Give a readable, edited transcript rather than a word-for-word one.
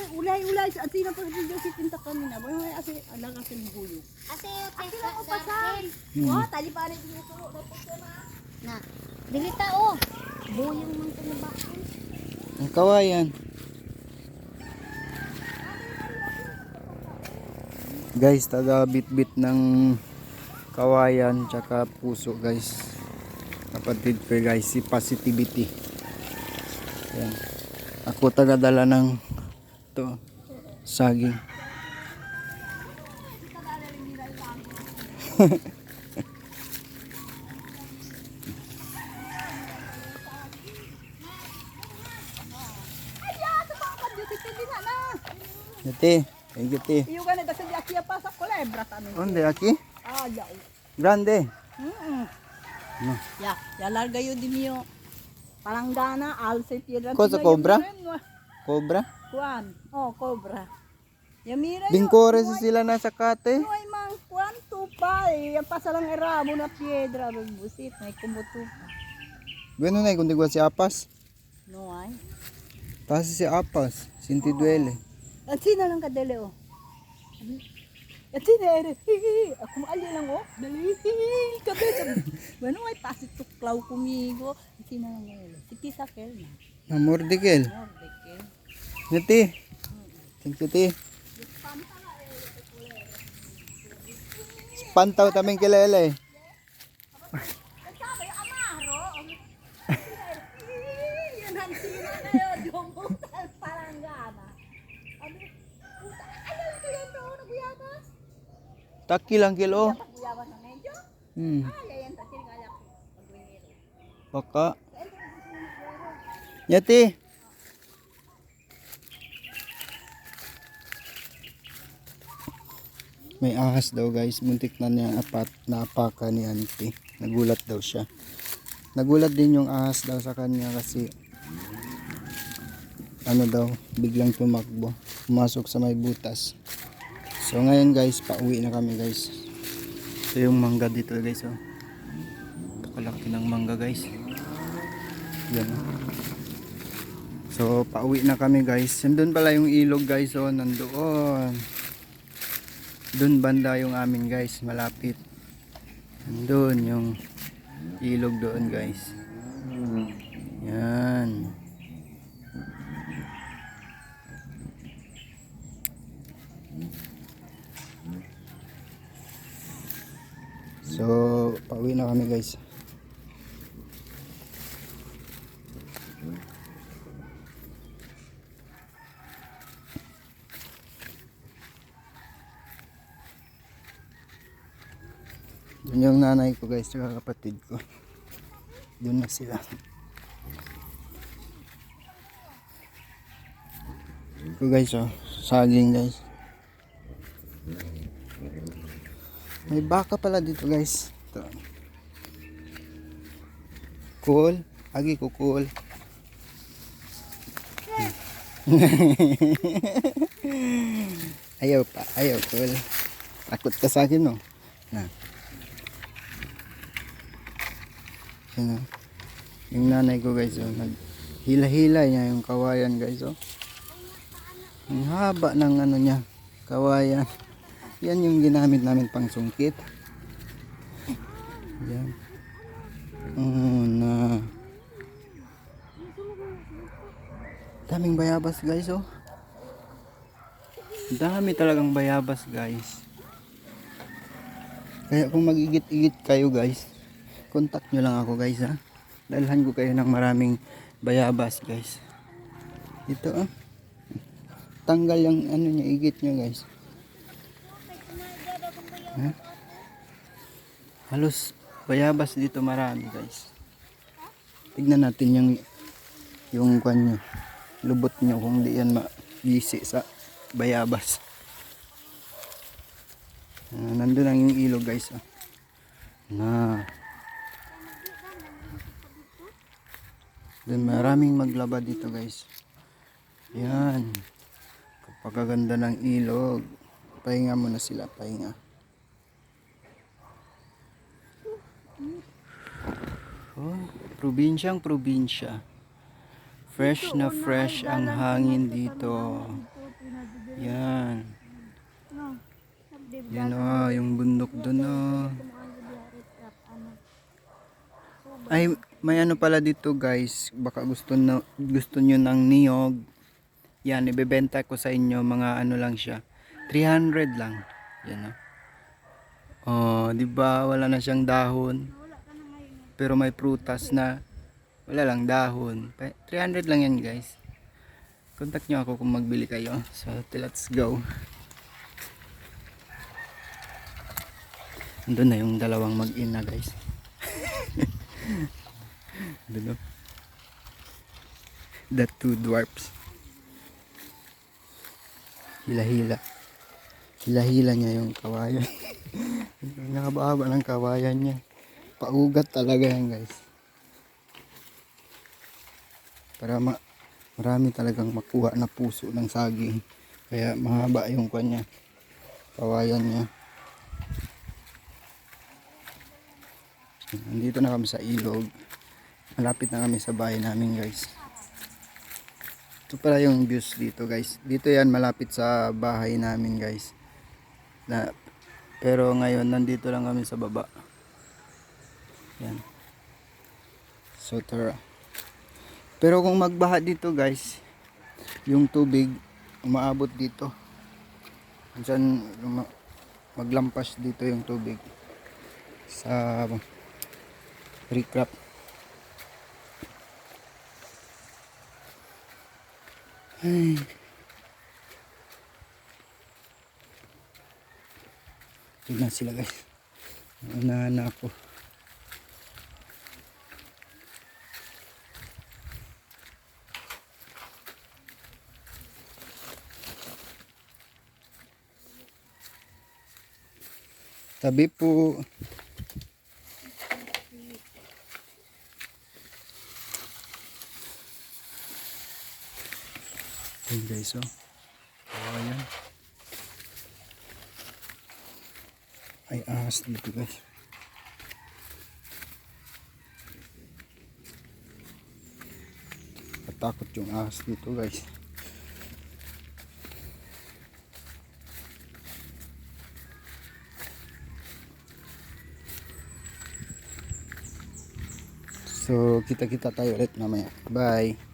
Ulay-ulay sa atin pa video si pinta kanina. Boy may ase alang ase buyo. Ate, Sila ko pasan. Oh, tali pa rin dito na. dili tao. Buyang man ko ba? Ang kawayan. Guys, taga bit-bit ng kawayan tsaka puso guys. Kapatid ko guys, si Positivity. Ayan. Ako taga-dala ng to saging. Yati, yati. Iyo ganito sa diakya pa sa kulebra tamin. Onde aki? Ah, ya. Grande. Ya, ya larga yo di mio. Palanggana, alse piedra. Ko sa cobra? Cobra? Kuan. Oh, cobra. Ya mira. Bingkore sa sila nasa kate. Ay mang kuan tupa eh. Yan pa sa lang erabo na piedra busit may kumutupa. Bueno na kundi gwa si Apas. No ay. Kasi si Apas, sinti duele. At sino lang kadele oh. At sino ere. Ako maali lang oh. Dali. Kabe. Bueno ay pasit tuklaw kumigo. At sino lang ere. Si Tisakel na. Namordikel. Mordeke. Yati. Thank you, ti. Pantaw taming kilele. Sabi amaro. Yan ang sino na yun. Yung palanggana. Ayaw ko yan doon. Nabuyabas. Taki lang kilo. Nabuyabas na medyo. Hmm. Ayaw yan. Tatil nga lang. Pagwiniro. Baka. Yati. May ahas daw guys. Muntik na niya naapaka ni auntie. Nagulat daw siya. Nagulat din yung ahas daw sa kanya kasi ano daw, biglang tumakbo. Pumasok sa may butas. So ngayon guys, pauwi na kami guys. Ito yung mangga dito guys. Oh. Ito kalaki ng mangga guys. Yan. So pauwi na kami guys. Nandun pala yung ilog guys. Oh, nandoon. Doon banda yung amin guys, malapit. Doon yung ilog doon guys. Yan. So, pauwi na kami guys. Doon yung nanay ko guys, saka kapatid ko. Doon na sila. Ito guys oh, saging guys. May baka pala dito guys. Ito. Cool. Agi ko cool. Ayaw pa, ayaw cool. Takot ka sa akin no? Na. Yan, oh. Yung nanay ko guys oh, hila-hila niya yung kawayan guys oh. Ang haba ng ano niya, kawayan. Yan yung ginamit namin pang sungkit. Yan. Oh, na. Daming bayabas guys oh. Dami talagang bayabas guys. Kaya kung magigit-igit kayo guys, contact nyo lang ako guys ha. Dalhan ko kayo ng maraming bayabas guys. Ito ah. Tanggal yung ano niya, igit nyo guys. Ha? Halos bayabas dito marami guys. Tignan natin yung kanya, lubot nyo kung di yan ma-isi sa bayabas. Nandun ang yung ilog guys ah. Na then maraming maglaba dito guys. Yan. Kapagaganda ng ilog. Pahinga muna sila, pahinga. Oh, probinsyang probinsya. Fresh na fresh ang hangin dito. Yan. Yan yung bundok dun Ay, may ano pala dito guys. Baka gusto nyo ng niyog. Yan, ibebenta ko sa inyo. Mga ano lang siya. 300 lang. Yan Oh, di ba wala na siyang dahon. Pero may prutas na wala lang dahon. 300 lang yan guys. Contact nyo ako kung magbili kayo. So, let's go. Andun na yung dalawang mag-ina guys. Andun The two dwarfs. Hila-hila. Hila-hila niya yung kawayan. Nakababa ng kawayan niya. Paugat talaga yan guys. Para marami talagang makuha na puso ng saging. Kaya mahaba yung kanya. Kawayan niya. Nandito na kami sa ilog. Malapit na kami sa bahay namin guys. Ito pala yung views dito guys. Dito yan malapit sa bahay namin guys. Pero ngayon nandito lang kami sa baba. Yan. So tara. Pero kung magbaha dito guys, yung tubig umaabot dito. Minsan maglampas dito yung tubig sa recrap. Ay. Tignan sila guys. Unahan na ako. Tabi po. Ayan guys ayan. Ay ahas dito guys. Katakot yung ahas dito guys. So kita-kita tayo ulit mamaya. Bye.